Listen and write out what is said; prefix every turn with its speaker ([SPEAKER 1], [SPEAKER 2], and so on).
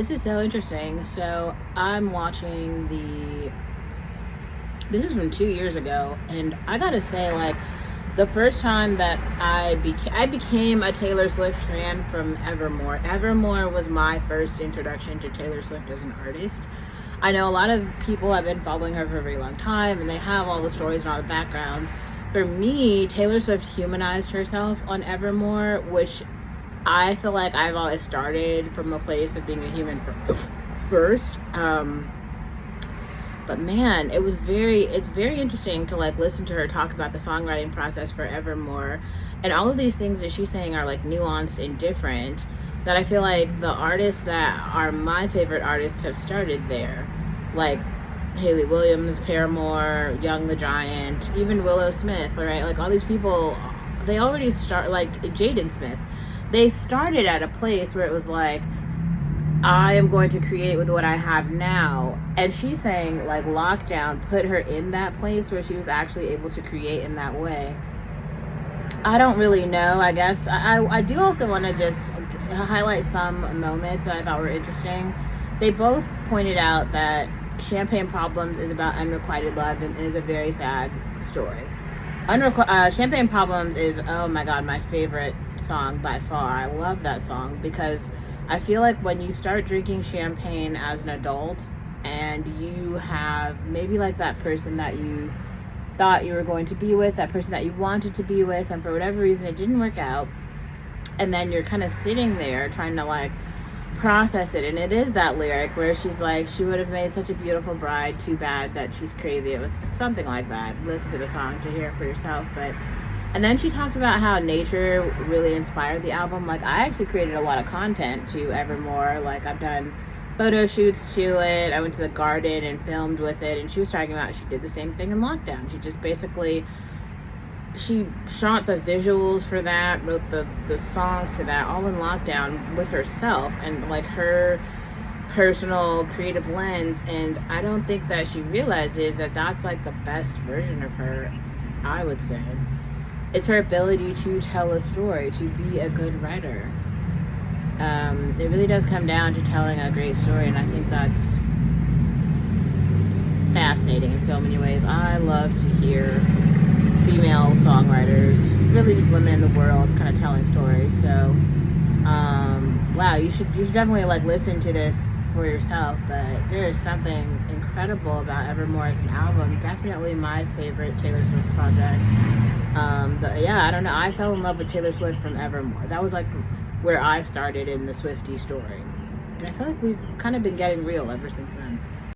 [SPEAKER 1] This is so interesting. So I'm watching this is from 2 years ago, and I gotta say, like, the first time that I became a Taylor Swift fan from Evermore. Evermore was my first introduction to Taylor Swift as an artist. I know a lot of people have been following her for a very long time, and they have all the stories and all the backgrounds. For me, Taylor Swift humanized herself on Evermore, which I feel like I've always started from a place of being a human first. But man, it's very interesting to like listen to her talk about the songwriting process for Evermore, and all of these things that she's saying are like nuanced and different, that I feel like the artists that are my favorite artists have started there, like Haley Williams, Paramore, Young the Giant, even Willow Smith, right? Like all these people, they already start, like Jaden Smith, they started at a place where it was like, I am going to create with what I have now. And she's saying like lockdown put her in that place where she was actually able to create in that way. I don't really know. I guess I do also want to just highlight some moments that I thought were interesting. They both pointed out that Champagne Problems is about unrequited love and is a very sad story. Champagne Problems is, oh my god, my favorite song by far. I love that song because I feel like when you start drinking champagne as an adult and you have maybe like that person that you thought you were going to be with, that person that you wanted to be with, and for whatever reason it didn't work out, and then you're kind of sitting there trying to like process it. And it is that lyric where she's like, she would have made such a beautiful bride, too bad that she's crazy. It was something like that. Listen to the song to hear it for yourself. But and then she talked about how nature really inspired the album. Like, I actually created a lot of content to Evermore. Like, I've done photo shoots to it. I went to the garden and filmed with it. And she was talking about she did the same thing in lockdown. She just basically, she shot the visuals for that, wrote the songs to that, all in lockdown with herself and like her personal creative lens. And I don't think that she realizes that that's like the best version of her, I would say. It's her ability to tell a story, to be a good writer. It really does come down to telling a great story, and I think that's fascinating in so many ways. I love to hear female songwriters, really just women in the world, kind of telling stories. So, wow, you should definitely like listen to this for yourself. But there is something incredible about Evermore as an album. Definitely my favorite Taylor Swift project. But yeah, I don't know. I fell in love with Taylor Swift from Evermore. That was like where I started in the Swiftie story. And I feel like we've kind of been getting real ever since then.